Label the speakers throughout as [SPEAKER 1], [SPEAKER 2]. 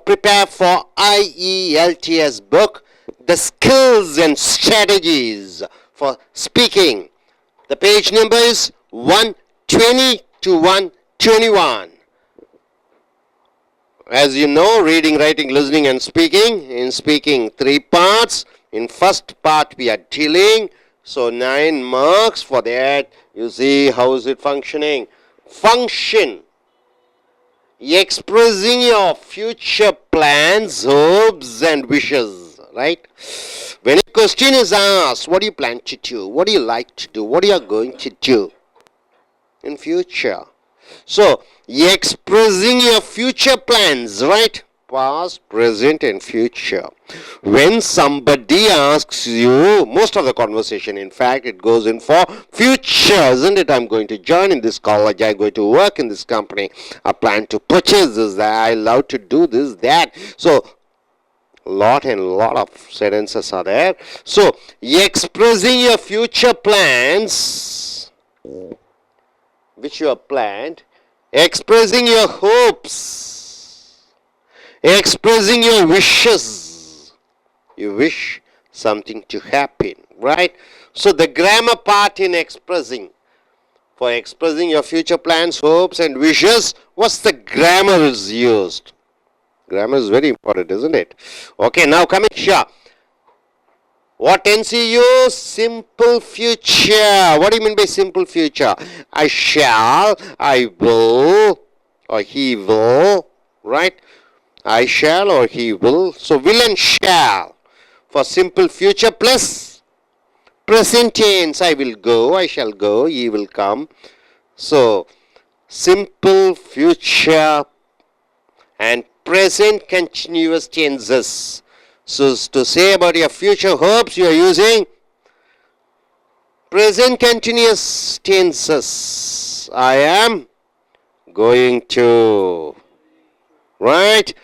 [SPEAKER 1] prepare for IELTS book, the skills and strategies for speaking. The page number is 120 to 121. As you know, reading, writing, listening and speaking. In speaking, 3 parts. In first part we are dealing. So 9 marks for that. You see how is it functioning. Function. Expressing your future plans, hopes and wishes. Right? When a question is asked, what do you plan to do? What do you like to do? What are you going to do in future? So, expressing your future plans, right? Past, present and future. When somebody asks you, most of the conversation, in fact, it goes in for future, isn't it? I'm going to join in this college, I'm going to work in this company, I plan to purchase this, I love to do this, that. So, lot of sentences are there. So, expressing your future plans, which you have planned, expressing your hopes, expressing your wishes. You wish something to happen, right? So the grammar part in expressing, for expressing your future plans, hopes and wishes, what's the grammar is used? Grammar is very important, isn't it? Okay, now coming here. What tense you use? Simple future. What do you mean by simple future? I shall, I will, or he will, right? I shall or he will. So will and shall for simple future plus present tense. I will go, I shall go, he will come. So simple future and present continuous tenses. So to say about your future hopes, you are using present continuous tenses. I am going to, right?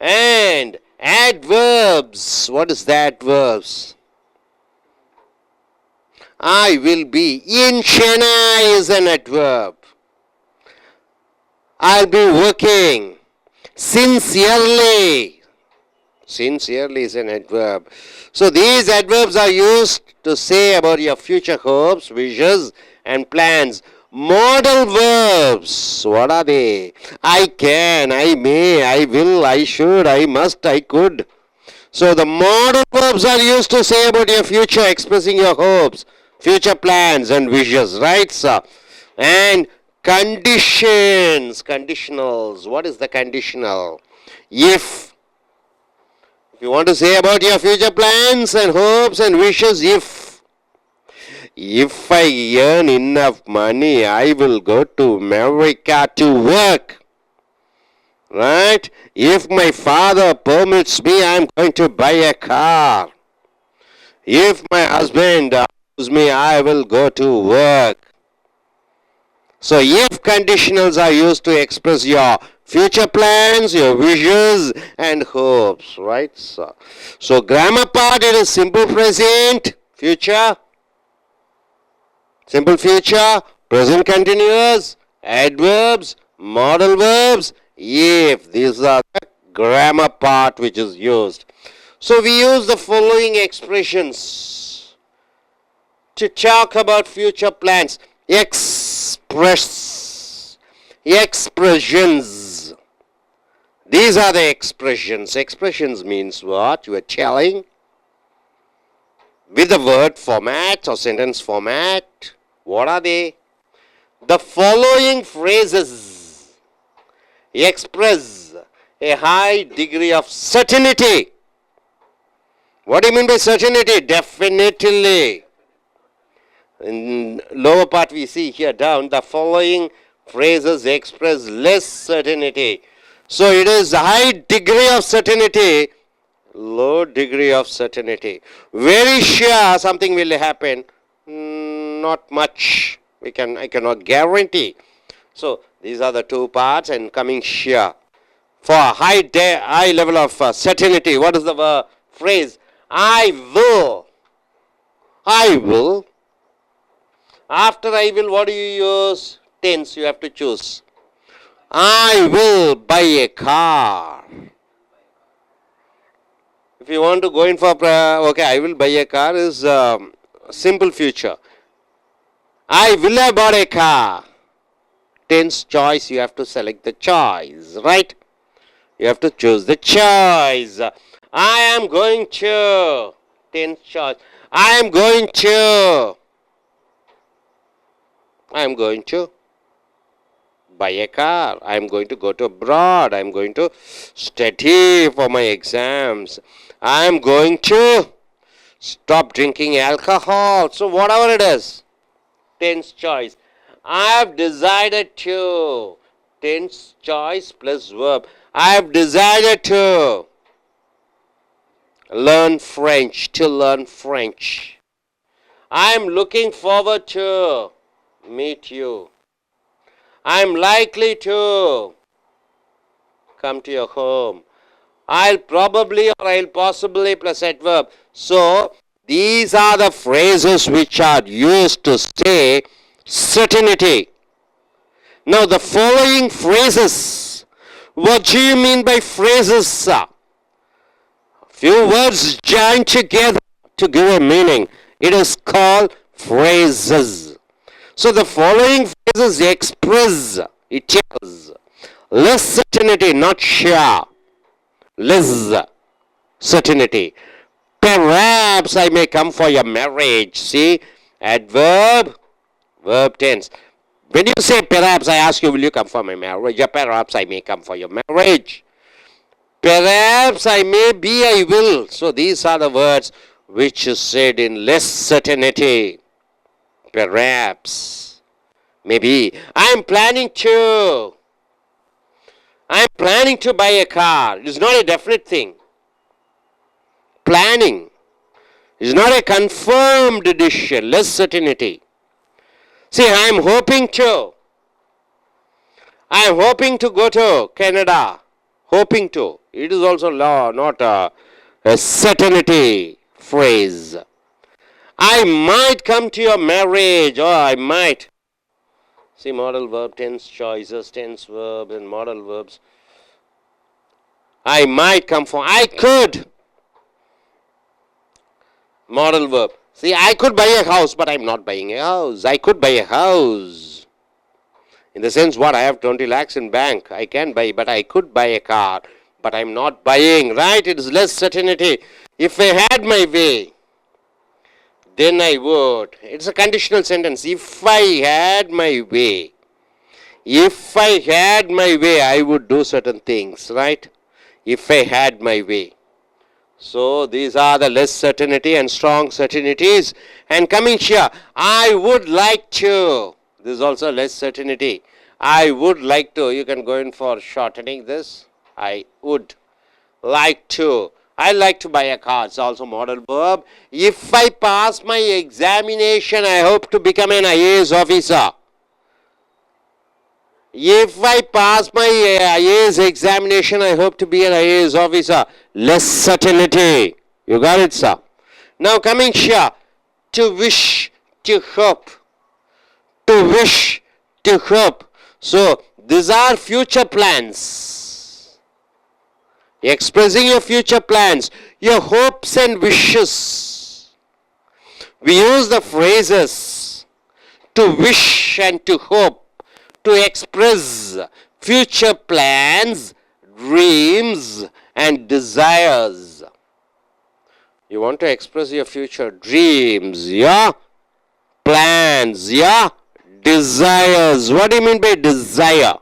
[SPEAKER 1] And adverbs. What is the adverbs? I will be. In Chennai is an adverb. I'll be working. Sincerely. Sincerely is an adverb. So these adverbs are used to say about your future hopes, wishes and plans. Modal verbs. What are they? I can, I may, I will, I should, I must, I could. So the modal verbs are used to say about your future, expressing your hopes, future plans and wishes, right, sir? And conditions, conditionals. What is the conditional? If you want to say about your future plans and hopes and wishes, if I earn enough money, I will go to America to work. Right? If my father permits me, I'm going to buy a car. If my husband allows me, I will go to work. So if conditionals are used to express your future plans, your wishes and hopes, right? So grammar part, it is simple present, future, simple future, present continuous, adverbs, modal verbs, if. These are the grammar part which is used. So we use the following expressions to talk about future plans. Express, expressions. These are the expressions. Expressions means what? You are telling with the word format or sentence format. What are they? The following phrases express a high degree of certainty. What do you mean by certainty? Definitely. In lower part we see here down, the following phrases express less certainty. So it is high degree of certainty, low degree of certainty. Very sure something will happen, not much. I cannot guarantee. So these are the two parts, and coming here. For high level of certainty, what is the phrase? I will. I will. After I will, what do you use? Tense, you have to choose. I will buy a car. If you want to go in for, okay, I will buy a car is simple future. I will have bought a car. Tense choice, you have to select the choice, right? You have to choose the choice. I am going to. Tense choice. I am going to. I am going to buy a car. I am going to go to abroad. I am going to study for my exams. I am going to stop drinking alcohol. So whatever it is, tense choice. I have decided to. Tense choice plus verb. I have decided to learn French. To learn French. I am looking forward to meet you. I am likely to come to your home. I'll probably or I'll possibly plus adverb. So these are the phrases which are used to say certainty. Now the following phrases. What do you mean by phrases? Few words joined together to give a meaning. It is called phrases. So the following phrases express, it is less certainty, not sure. Less certainty. Perhaps I may come for your marriage. See, adverb, verb tense. When you say perhaps, I ask you, will you come for my marriage? Yeah, perhaps I may come for your marriage. Perhaps I may be, I will. So these are the words which is said in less certainty. Perhaps, maybe. I am planning to buy a car. It is not a definite thing. Planning is not a confirmed decision. Less certainty. See, I am hoping to go to Canada. Hoping to. It is also not a certainty phrase. I might come to your marriage, or I might. See, modal verb, tense choices, tense verb and modal verbs. I might come for, I could. Modal verb. See, I could buy a house, but I'm not buying a house. I could buy a house. In the sense, what, I have 20 lakhs in bank. I can buy, but I could buy a car. But I'm not buying, right? It is less certainty. If I had my way, then I would. It's a conditional sentence. If I had my way, I would do certain things, right? If I had my way. So these are the less certainty and strong certainties. And coming here, I would like to. This is also less certainty. I would like to. You can go in for shortening this. I would like to. I like to buy a car. It's also modal verb. If I pass my examination, I hope to become an IAS officer. If I pass my IAS examination, I hope to be an IAS officer. Less certainty. You got it, sir? Now coming here. To wish, to hope. To wish, to hope. So these are future plans. Expressing your future plans, your hopes and wishes. We use the phrases to wish and to hope to express future plans, dreams and desires. You want to express your future dreams, yeah? Plans, yeah? Desires. What do you mean by desire?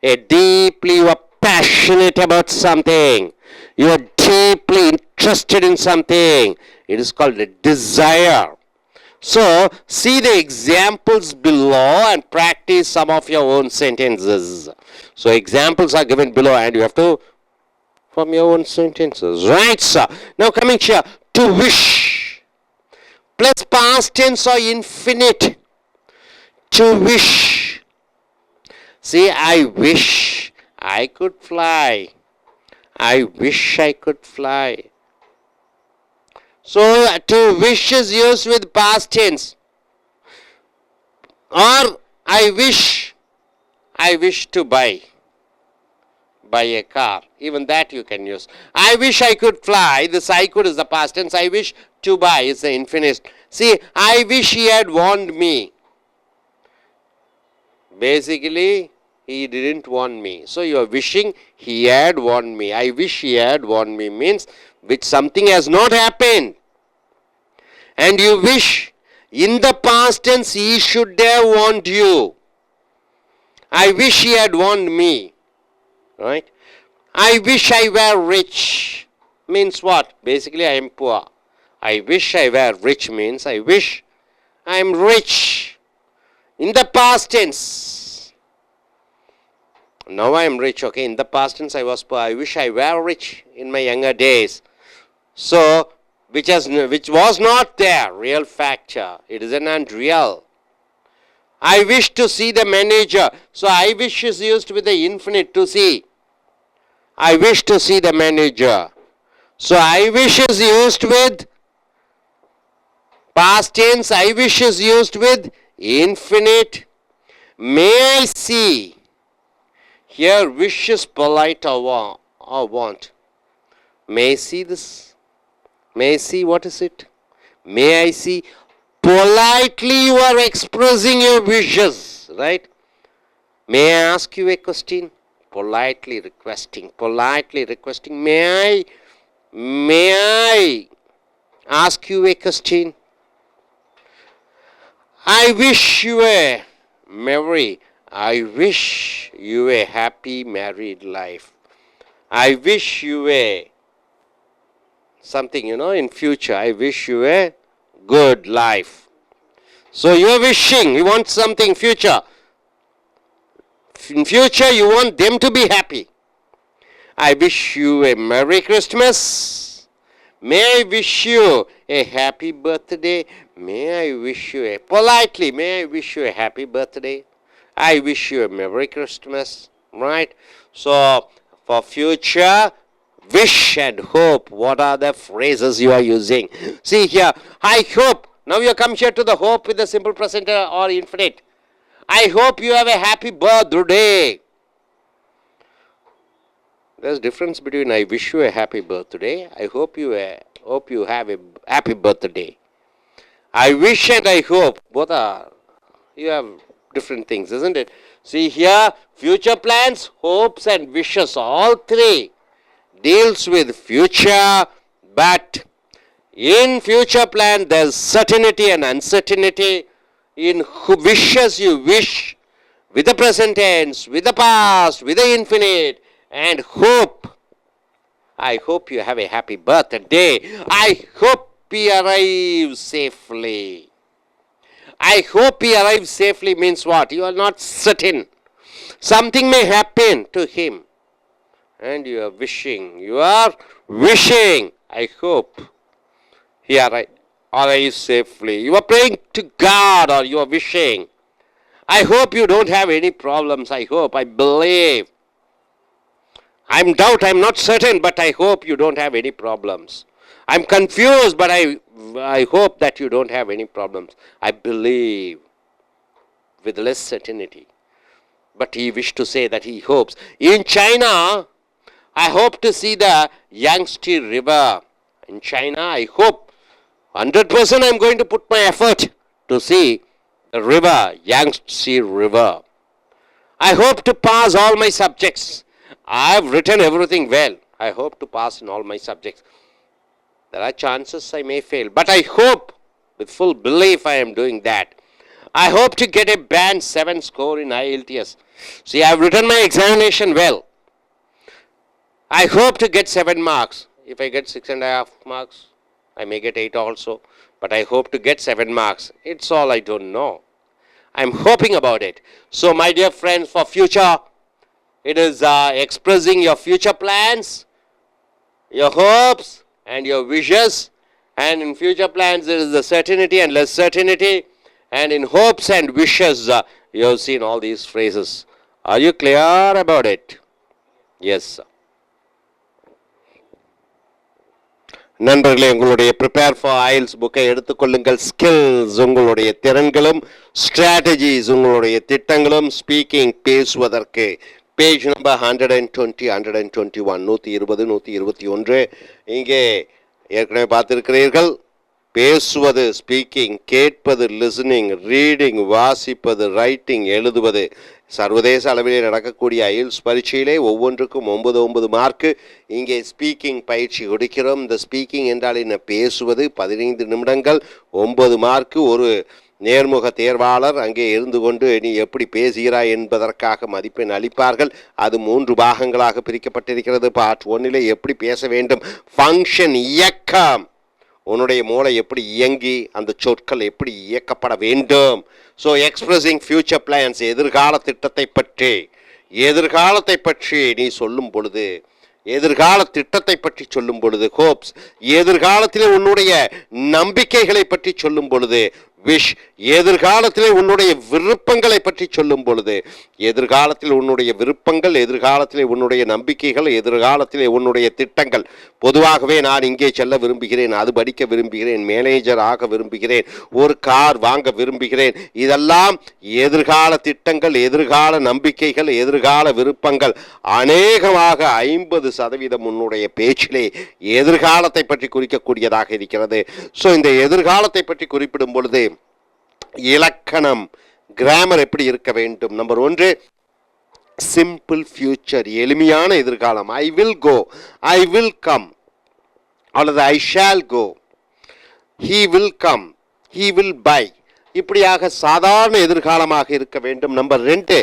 [SPEAKER 1] Deeply you are passionate about something. You are deeply interested in something. It is called a desire. So, see the examples below and practice some of your own sentences. So, examples are given below and you have to form your own sentences. Right, sir? Now, coming here, to wish. Plus past tense or infinite. To wish. See, I wish I could fly. I wish I could fly. So, to wish is used with past tense. Or, I wish to buy. buy a car. Even that you can use. I wish I could fly. This I could is the past tense. I wish to buy is the infinite. See, I wish he had warned me. Basically, he didn't warn me. So you are wishing he had warned me. I wish he had warned me means which something has not happened. And you wish in the past tense he should have warned you. I wish he had warned me. Right? I wish I were rich. Means what? Basically I am poor. I wish I were rich means I wish I am rich. In the past tense. Now I am rich. Okay. In the past tense I was poor. I wish I were rich in my younger days. So, which was not there. Real factor. It is an unreal. I wish to see the manager. So I wish is used with the infinite to see. I wish to see the manager. So I wish is used with past tense. I wish is used with infinite. May I see. Here wish is polite or want. May I see this? May I see what is it? May I see. Politely you are expressing your wishes, right? May I ask you a question? Politely requesting, may I ask you a question? I wish you a happy married life. I wish you a something, in future. I wish you a good life. So you are wishing, you want something future. In future, you want them to be happy. I wish you a Merry Christmas. May I wish you a happy birthday. May I wish you may I wish you a happy birthday. I wish you a Merry Christmas. Right? So, for future, wish and hope. What are the phrases you are using? See here, I hope. Now you come here to the hope with the simple present or infinite. I hope you have a happy birthday. There's difference between I wish you a happy birthday. I hope you have a happy birthday. I wish and I hope. Both are, you have different things, isn't it? See here, future plans, hopes and wishes, all three deals with future, but in future plan there's certainty and uncertainty. In wishes you wish with the present tense, with the past, with the infinite, and hope. I hope you have a happy birthday. I hope he arrives safely. I hope he arrives safely means what? You are not certain. Something may happen to him. And you are wishing. I hope he arrives safely. You are praying to God or you are wishing. I hope you don't have any problems. I believe. I'm not certain, but I hope you don't have any problems. I'm confused, but I hope that you don't have any problems. I believe with less certainty. But he wished to say that he hopes. In China, I hope to see the Yangtze River. In China, I hope 100% I'm going to put my effort to see the river, Yangtze River. I hope to pass all my subjects. I have written everything well. I hope to pass in all my subjects. There are chances I may fail, but I hope with full belief I am doing that. I hope to get a band 7 score in IELTS. See, I have written my examination well. I hope to get 7 marks. If I get 6.5 marks, I may get 8 also. But I hope to get 7 marks. It's all I don't know. I'm hoping about it. So, my dear friends, for future, it is expressing your future plans, your hopes, and your wishes. And in future plans, there is the certainty and less certainty. And in hopes and wishes, you have seen all these phrases. Are you clear about it? Yes, sir. நண்பர்களே, உங்களுடைய prepare for isles புக்கை எடுத்துக்கொள்ளுங்கள். Skills, உங்களுடைய திறன்களும், strategies, உங்களுடைய திட்டங்களும், speaking, page number 120 121 120 121. இங்கே ஏற்கனவே பார்த்திருக்கிறீர்கள். பேசுவது ஸ்பீக்கிங், கேட்பது லிசனிங், ரீடிங் வாசிப்பது, ரைட்டிங் எழுதுவது. சர்வதேச அளவிலே நடக்கக்கூடிய ஐஎல்ஸ் பரீட்சையிலே ஒவ்வொன்றுக்கும் 9 மார்க்கு. இங்கே ஸ்பீக்கிங் பயிற்சி கொடுக்கிறோம். இந்த ஸ்பீக்கிங் என்றால் என்ன? பேசுவது 15 நிமிடங்கள் 9 மார்க்கு. ஒரு நேர்முக தேர்வாளர் அங்கே இருந்து கொண்டு நீ எப்படி பேசுகிறாய் என்பதற்காக மதிப்பெண் அளிப்பார்கள். அது 3 பாகங்களாக பிரிக்கப்பட்டிருக்கிறது. பார்ட் 1 எப்படி பேச வேண்டும், ஃபங்க்ஷன் இயக்கம், உன்னுடைய மூளை எப்படி இயங்கி அந்த சொற்கள் எப்படி இயக்கப்பட வேண்டும். ஸோ எக்ஸ்பிரஸிங் ஃபியூச்சர் பிளான்ஸ், எதிர்கால திட்டத்தை பற்றி நீ சொல்லும் பொழுது, எதிர்கால திட்டத்தை பற்றி சொல்லும் பொழுது, ஹோப்ஸ், எதிர்காலத்திலே உன்னுடைய நம்பிக்கைகளை பற்றி சொல்லும் பொழுது, விஷ், எதிர்காலத்திலே உன்னுடைய விருப்பங்களை பற்றி சொல்லும் பொழுது, எதிர்காலத்தில் உன்னுடைய விருப்பங்கள், எதிர்காலத்திலே உன்னுடைய நம்பிக்கைகள், எதிர்காலத்திலே உன்னுடைய திட்டங்கள். பொதுவாகவே நான் இங்கே செல்ல விரும்புகிறேன், அது படிக்க விரும்புகிறேன், மேனேஜர் ஆக விரும்புகிறேன், ஒரு கார் வாங்க விரும்புகிறேன். இதெல்லாம் எதிர்கால திட்டங்கள், எதிர்கால நம்பிக்கைகள், எதிர்கால விருப்பங்கள். அநேகமாக 50% உன்னுடைய பேச்சிலே எதிர்காலத்தை பற்றி குறிக்கக்கூடியதாக இருக்கிறது. ஸோ இந்த எதிர்காலத்தை பற்றி குறிப்பிடும் பொழுது இலக்கணம், கிராமர் எப்படி இருக்க வேண்டும்? நம்பர் 1, சிம்பிள் ஃபியூச்சர், எளிமையான எதிர்காலம். I will go, I will come, அல்லது I shall go, he will come, he will buy. இப்படியாக சாதாரண எதிர்காலமாக இருக்க வேண்டும். Number 2,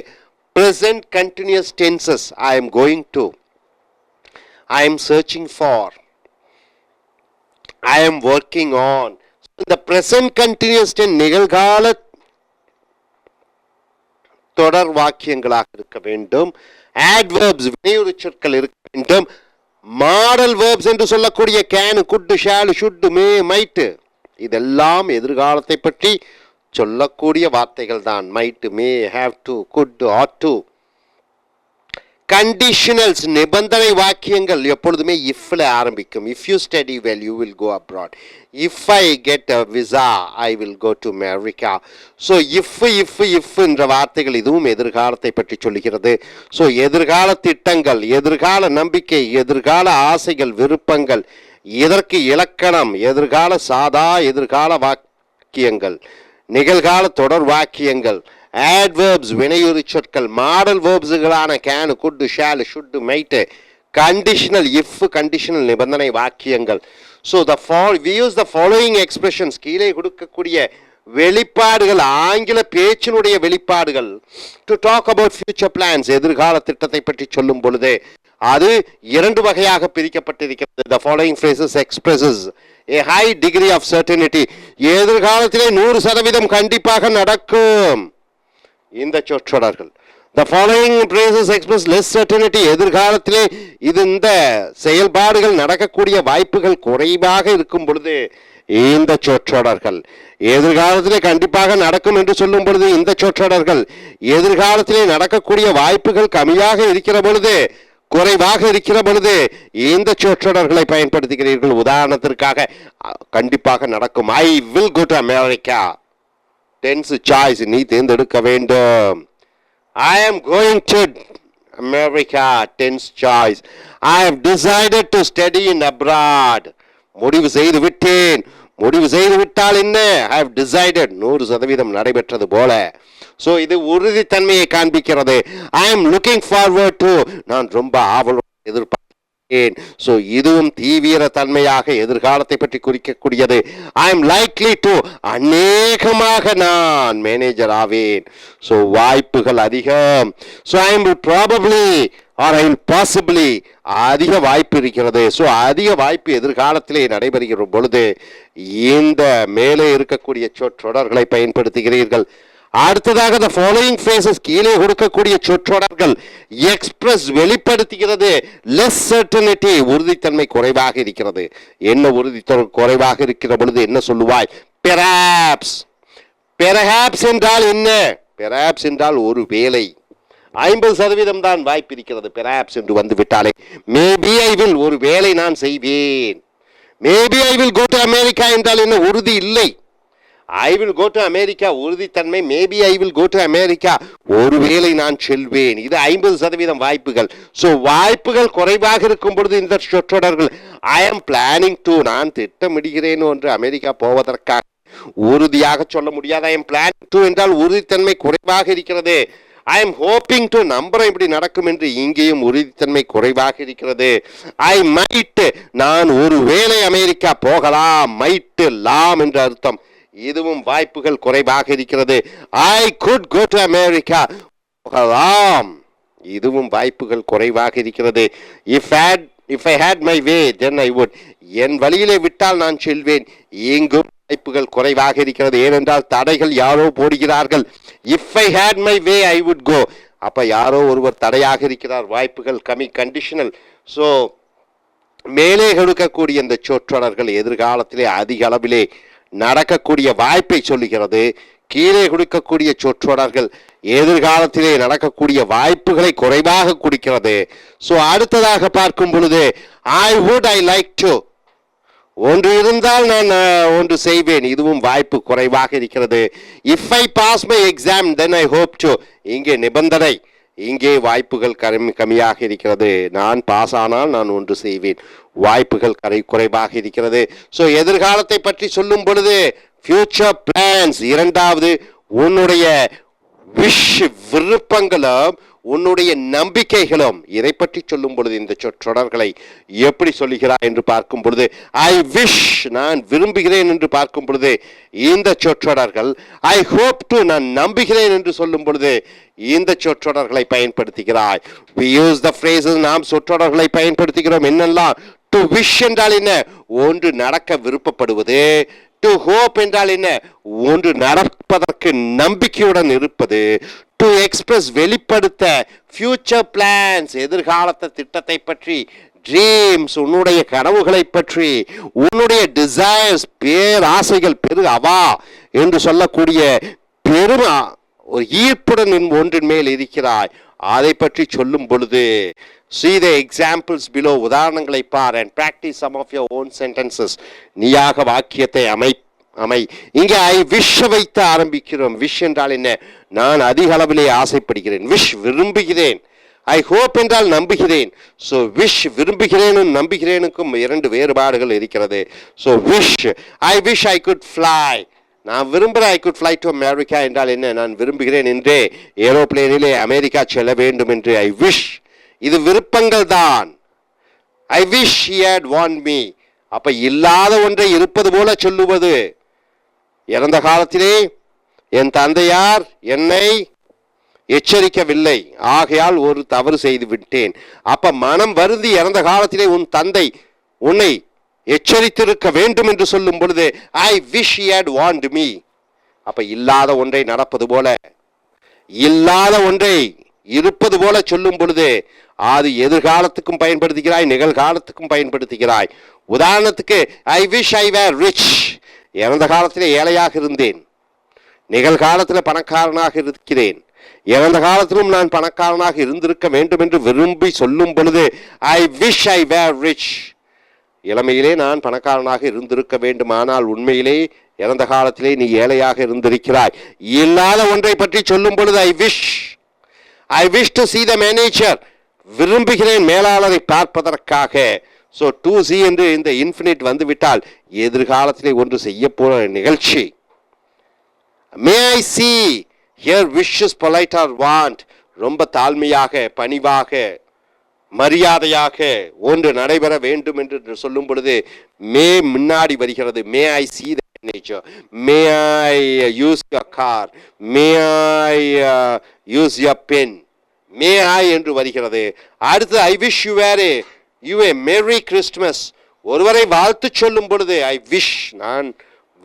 [SPEAKER 1] present continuous tenses. I am going to, I am searching for, I am working on. இந்த present continuous tense நிகழ்கால தொடர் வாக்கியங்களாக இருக்க வேண்டும். adverbs, வினையுறு சொற்கள் இருக்க வேண்டும். மாடல் verbs என்று சொல்லக்கூடிய can, could, shall, should, may, might, இதெல்லாம் எதிர்காலத்தை பற்றி சொல்லக்கூடிய வார்த்தைகள் தான். might, may, have to, could, ought to. Conditionals, நிபந்தனை வாக்கியங்கள் எப்பொழுதுமே இஃப்ல ஆரம்பிக்கும். If you study well you will go abroad, if I get a visa I will go to America. So if என்ற வார்த்தைகள் இதுவும் எதிர்காலத்தை பற்றி சொல்லுகிறது. ஸோ எதிர்கால திட்டங்கள், எதிர்கால நம்பிக்கை, எதிர்கால ஆசைகள், விருப்பங்கள். இதற்கு இலக்கணம் எதிர்கால சாதா எதிர்கால வாக்கியங்கள், நிகழ்கால தொடர் வாக்கியங்கள், adverbs, வினையுறு சொற்கள், model verbsகளான can, could, shall, should, might, conditional, if, conditional நிபந்தனை வாக்கியங்கள். So we use the following expressions. கீழே கொடுக்கக்கூடிய வெளிப்பாடுகள், ஆங்கில பேச்சினுடைய வெளிப்பாடுகள், to talk about future plans, எதிர்கால திட்டத்தை பற்றி சொல்லும் பொழுது அது 2 வகையாக பிரிக்கப்பட்டிருக்கிறது. The following phrases expresses a high degree of certainty. எதிர்காலத்திலே 100% கண்டிப்பாக நடக்கும். இந்த சொற்றொடர்கள். The following phrases express less certainty. எதிர்காலத்திலே இந்த செயல்பாடுகள் நடக்கக்கூடிய வாய்ப்புகள் குறைவாக இருக்கும் பொழுது இந்த சொற்றொடர்கள். எதிர்காலத்திலே கண்டிப்பாக நடக்கும் என்று சொல்லும் பொழுது இந்த சொற்றொடர்கள். எதிர்காலத்திலே நடக்கக்கூடிய வாய்ப்புகள் கம்மியாக இருக்கிற பொழுது, குறைவாக இருக்கிற பொழுது இந்த சொற்றொடர்களை பயன்படுத்துகிறீர்கள். உதாரணத்திற்காக, கண்டிப்பாக நடக்கும், I will go to America. Tense choice, நீ தேர்ந்தெடுக்க வேண்டும். I am going to America. Tense choice. I have decided to study in abroad. முடிவு செய்து விட்டேன். முடிவு செய்து விட்டால் என்ன? I have decided. 100% நடைபெற்றது போல. ஸோ இது உறுதித்தன்மையை காண்பிக்கிறது. I am looking forward to. நான் ரொம்ப ஆவலோடு எதிர்பார்க்கிறேன். ஸோ இதுவும் தீவிர தன்மையாக எதிர்காலத்தை பற்றி குறிக்கக்கூடியது. ஐ எம் லைக்லி டு, அநேகமாக நான் மேனேஜர் ஆவேன். ஸோ வாய்ப்புகள் அதிகம். So I am probably or I will possibly, அதிக வாய்ப்பு இருக்கிறது. ஸோ அதிக வாய்ப்பு எதிர்காலத்திலே நடைபெறுகிற பொழுது இந்த மேலே இருக்கக்கூடிய சொற்றொடர்களை பயன்படுத்துகிறீர்கள். அடுத்ததாக the following phrases, கீழே கொடுக்கக்கூடிய சொற்றொடர்கள் எக்ஸ்பிரஸ், வெளிப்படுத்துகிறது less certainty, உறுதித்தன்மை குறைவாக இருக்கிறது. என்ன உறுதித்தன்மை குறைவாக இருக்கிற பொழுது என்ன சொல்லுவாய்? perhaps. perhaps என்றால் என்ன? perhaps என்றால் ஒரு வேளை, 50% தான் வாய்ப்பு இருக்கிறது. perhaps என்று வந்து விட்டாலே. maybe I will, ஒரு வேளை நான் செய்வேன். maybe I will go to America என்றால் என்ன? உறுதி இல்லை. I will go to America, உறுதித்தன்மை, maybe I will go to America, ஒருவேளை நான் செல்வேன். இது 50% வாய்ப்புகள். ஸோ வாய்ப்புகள் குறைவாக இருக்கும் பொழுது இந்த சொற்றொடர்கள் ஐ எம் பிளானிங் டு, நான் திட்டமிடுகிறேன் என்று அமெரிக்கா போவதற்காக உறுதியாக சொல்ல முடியாது. ஐ எம் பிளானிங் டு என்றால் உறுதித்தன்மை குறைவாக இருக்கிறது. ஐ எம் ஹோப்பிங் டு, நம்புறேன் இப்படி நடக்கும் என்று, இங்கேயும் உறுதித்தன்மை குறைவாக இருக்கிறது. ஐ மைட், நான் ஒருவேளை அமெரிக்கா போகலாம், மைட் லாம் என்று அர்த்தம், இதுவும் வாய்ப்புகள் குறைவாக இருக்கிறது. I could go to America, போகலாம், இதுவும் வாய்ப்புகள் குறைவாக இருக்கிறது. If I had my way then I would, என் வழியிலே விட்டால் நான் செல்வேன், இங்கும் வாய்ப்புகள் குறைவாக இருக்கிறது. ஏனென்றால் தடைகள் யாரோ போடுகிறார்கள். If I had my way I would go, அப்ப யாரோ ஒருவர் தடையாக இருக்கிறார், வாய்ப்புகள் கம்மி, கண்டிஷனல். ஸோ மேலே கொடுக்கக்கூடிய இந்த சொற்றொடர்கள் எதிர்காலத்திலே அதிக அளவிலே நடக்கக்கூடிய வாய்ப்பை சொல்லுகிறது. கீழே கொடுக்கக்கூடிய சொற்றொடர்கள் எதிர்காலத்திலே நடக்கக்கூடிய வாய்ப்புகளை குறைவாக கொடுக்கிறது. ஸோ அடுத்ததாக பார்க்கும் பொழுது I would, I like to, ஒன்று இருந்தால் நான் ஒன்று செய்வேன், இதுவும் வாய்ப்பு குறைவாக இருக்கிறது. If I pass my exam then I hope to, இங்கே நிபந்தனை, இங்கே வாய்ப்புகள் கம்மியாக இருக்கிறது. நான் பாஸ் ஆனால் நான் ஒன்று செய்வேன், வாய்ப்புகள் குறைவாக இருக்கிறது. ஸோ எதிர்காலத்தை பற்றி சொல்லும் பொழுது ஃபியூச்சர் பிளான்ஸ், இரண்டாவது உன்னுடைய விஷ், விருப்பங்களும் உன்னுடைய நம்பிக்கைகளும், இதை பற்றி சொல்லும் பொழுது இந்த சொற்றொடர்களை எப்படி சொல்லுகிறாய் என்று பார்க்கும் பொழுது ஐ விஷ், நான் விரும்புகிறேன் என்று பார்க்கும் பொழுது இந்த சொற்றொடர்கள், ஐ ஹோப் டு, நான் நம்புகிறேன் என்று சொல்லும் பொழுது இந்த சொற்றொடர்களை பயன்படுத்துகிறாய். we use the phrases, நாம் சொற்றொடர்களை பயன்படுத்துகிறோம். என்னெல்லாம்? டு விஷ் என்றால் என்ன? ஒன்று நடக்க விருப்பப்படுவது. டு ஹோப் என்றால் என்ன? ஒன்று நடப்பதற்கு நம்பிக்கையுடன் இருப்பது. டு எக்ஸ்பிரஸ், வெளிப்படுத்த. ஃபியூச்சர் பிளான்ஸ், எதிர்காலத்த திட்டத்தை பற்றி. ட்ரீம்ஸ், உன்னுடைய கனவுகளை பற்றி. உன்னுடைய டிசைர்ஸ், பேராசைகள், பெரு அவா என்று சொல்லக்கூடிய பெரும் ஒரு ஈர்ப்புடன் ஒன்றின் மேல் இருக்கிறாய், அதை பற்றி சொல்லும் பொழுது see the examples below, உதாரணங்களை பார், and practice some of your own sentences, நீயாக வாக்கியத்தை அமை. இங்கே ஐ விஷ் வைத்து ஆரம்பிக்கிறோம். விஷ் என்றால் என்ன? நான் அதிக அளவிலே ஆசைப்படுகிறேன். விஷ், விரும்புகிறேன். ஐ ஹோப் என்றால் நம்புகிறேன். ஸோ விஷ், விரும்புகிறேனும் நம்புகிறேனுக்கும் இரண்டு வேறுபாடுகள் இருக்கிறது. So wish, I wish I could fly, நான் விரும்புகிறேன். I could fly to America என்றால் என்ன? நான் விரும்புகிறேன் என்றே ஏரோப்ளேனிலே அமெரிக்கா செல்ல வேண்டும் என்று ஐ விஷ், இது விருப்பங்கள் தான். I wish he had warned me, அப்ப இல்லாத ஒன்றை இருப்பது போல சொல்லுவது. இறந்த காலத்திலே என் தந்தையார் என்னை எச்சரிக்கவில்லை, ஆகையால் ஒரு தவறு செய்து விட்டேன். அப்ப மனம் வருந்தி இறந்த காலத்திலே உன் தந்தை உன்னை எச்சரித்திருக்க வேண்டும் என்று சொல்லும் பொழுது I wish he had warned me. அப்ப இல்லாத ஒன்றை நடப்பது போல, இல்லாத ஒன்றை இருப்பது போல சொல்லும் பொழுது அது எதிர்காலத்துக்கும் பயன்படுத்துகிறாய், நிகழ்காலத்துக்கும் பயன்படுத்துகிறாய். உதாரணத்துக்கு I wish I where rich, இறந்த காலத்திலே ஏழையாக இருந்தேன், நிகழ்காலத்தில் பணக்காரனாக இருக்கிறேன். இறந்த காலத்திலும் நான் பணக்காரனாக இருந்திருக்க வேண்டும் என்று விரும்பி சொல்லும் பொழுது I wish I where rich. இளமையிலே நான் பணக்காரனாக இருந்திருக்க வேண்டும், ஆனால் உண்மையிலே இறந்த காலத்திலே நீ ஏழையாக இருந்திருக்கிறாய். இல்லாத ஒன்றை பற்றி சொல்லும் பொழுது I wish to see the manager, விரும்புகிறேன் மேலாளரை பார்ப்பதற்காக. ஸோ டு சி என்று இந்த இன்ஃபினிட் வந்துவிட்டால் எதிர்காலத்திலே ஒன்று செய்ய போற நிகழ்ச்சி. May I see, here wishes polite or want, ரொம்ப தாழ்மையாக, பணிவாக, மரியாதையாக ஒன்று நடைபெற வேண்டும் என்று சொல்லும் பொழுது மே முன்னாடி வருகிறது. May I see the manager, may I use your car, may I use your pen, may I என்று வருகிறது. அடுத்து I wish you were you a merry Christmas, ஒருவரை வாழ்த்து சொல்லும் பொழுது ஐ விஷ், நான்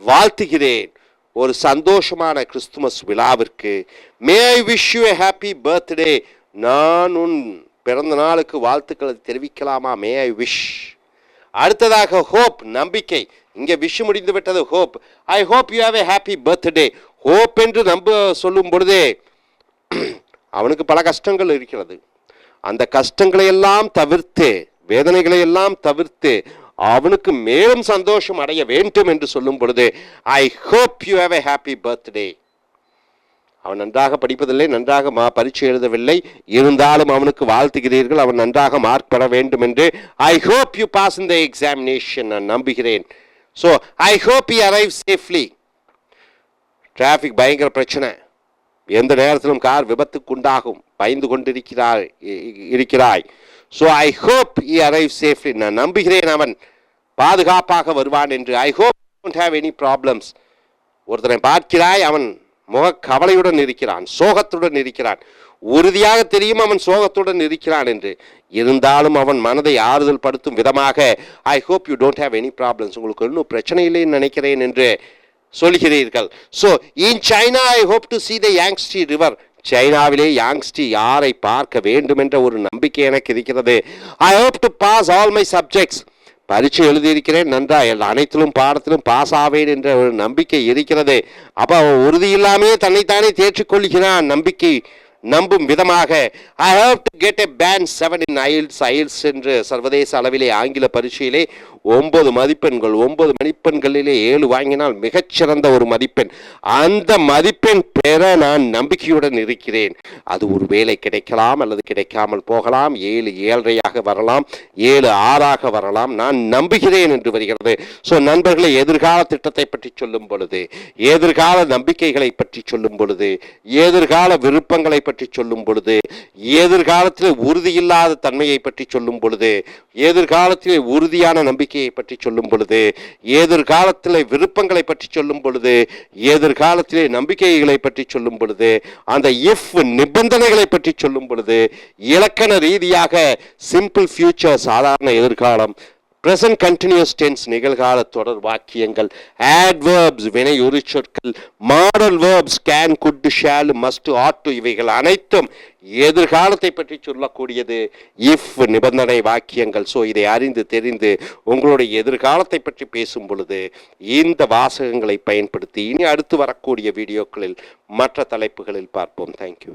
[SPEAKER 1] வாழ்த்துகிறேன் ஒரு சந்தோஷமான கிறிஸ்துமஸ் விழாவிற்கு. May I wish you a happy birthday, நான் உன் பிறந்த நாளுக்கு வாழ்த்துக்களை தெரிவிக்கலாமா? மே ஐ விஷ். அடுத்ததாக ஹோப், நம்பிக்கை. இங்கே விஷ் முடிந்து விட்டது, hope. I hope you have A happy birthday. Hope என்று சொல்லும் பொழுதே அவனுக்கு பல கஷ்டங்கள் இருக்கிறது. அந்த கஷ்டங்களை எல்லாம் தவிர்த்து, வேதனைகளை எல்லாம் தவிர்த்து அவனுக்கு மேலும் சந்தோஷம் அடைய வேண்டும் என்று சொல்லும் பொழுது ஐ hope you have a happy birthday. அவன் நன்றாக படிப்பதில்லை, நன்றாக பரீட்சை எழுதவில்லை, இருந்தாலும் அவனுக்கு வாழ்த்துகிறீர்கள், அவன் நன்றாக மார்க் பெற வேண்டும் என்று. I hope you pass in the examination, நான் நம்புகிறேன். So I hope you arrive safely. Traffic பயங்கர பிரச்சனை, எந்த நேரத்திலும் கார் விபத்துக்கு உண்டாகும், பயந்து கொண்டிருக்கிறாய். So I hope you arrive safely, நான் நம்புகிறேன் அவன் பாதுகாப்பாக வருவான் என்று. I hope don't have any problems. ஒருத்தனை பார்க்கிறாய், அவன் முக கவலையுடன் இருக்கிறான், சோகத்துடன் இருக்கிறான், உறுதியாக தெரியும் அவன் சோகத்துடன் இருக்கிறான் என்று. இருந்தாலும் அவன் மனதை ஆறுதல் படுத்தும் விதமாக I hope you don't have any problems, உங்களுக்கு இன்னும் பிரச்சனை இல்லைன்னு நினைக்கிறேன் என்று சொல்கிறீர்கள். So in China I hope to see the Yangtze river. சைனாவிலே யாங்ஸ்டி யாரை பார்க்க வேண்டும் என்ற ஒரு நம்பிக்கை எனக்கு இருக்கிறது. I hope to pass all my subjects. பரீட்சை எழுதியிருக்கிறேன், நன்றாக அனைத்திலும் பாடத்திலும் பாஸ் ஆவேன் என்ற ஒரு நம்பிக்கை இருக்கிறது. அப்போ அவன் உறுதி இல்லாமே தன்னைத்தானே தேற்றிக்கொள்கிறான், நம்பிக்கை நம்பும் விதமாக. I have to get a band 7 in IELTS என்று சர்வதேச அளவிலே ஆங்கில பரீட்சையிலே 9 மதிப்பெண்கள், 9 மதிப்பெண்களிலே 7 வாங்கினால் மிகச்சிறந்த ஒரு மதிப்பெண். அந்த மதிப்பெண் பெற நான் நம்பிக்கையுடன் இருக்கிறேன். அது ஒரு வேலை கிடைக்கலாம் அல்லது கிடைக்காமல் போகலாம், 7 7.5 வரலாம், 7 6 வரலாம், நான் நம்புகிறேன் என்று வருகிறது. ஸோ நண்பர்களை, எதிர்கால திட்டத்தை பற்றி சொல்லும் பொழுது, எதிர்கால நம்பிக்கைகளை பற்றி சொல்லும் பொழுது, எதிர்கால விருப்பங்களை பற்றி சொல்லும் பொழுது, எதிர்காலத்தில் உறுதியில்லாத தன்மையை பற்றி சொல்லும் பொழுது, எதிர்காலத்தில் உறுதியான நம்பிக்கையை பற்றி சொல்லும் பொழுது, எதிர்காலத்தில் விருப்பங்களை பற்றி சொல்லும் பொழுது, எதிர்காலத்திலே நம்பிக்கைகளை பற்றி சொல்லும் பொழுது, அந்த இஃப் நிபந்தனைகளை பற்றி சொல்லும் பொழுது, இலக்கண ரீதியாக சிம்பிள் ஃபியூச்சர் சாதாரண எதிர்காலம், present continuous tense நிகழ்கால தொடர் வாக்கியங்கள், adverbs வினை உரு சொற்கள், modal verbs can, could, shall, must, ought to, இவைகள் அனைத்தும் எதிர்காலத்தை பற்றி சொல்லக்கூடியது if நிபந்தனை வாக்கியங்கள். ஸோ இதை அறிந்து தெரிந்து உங்களுடைய எதிர்காலத்தை பற்றி பேசும் பொழுது இந்த வாசகங்களை பயன்படுத்தி இனி அடுத்து வரக்கூடிய வீடியோக்களில் மற்ற தலைப்புகளில் பார்ப்போம். தேங்க்யூ.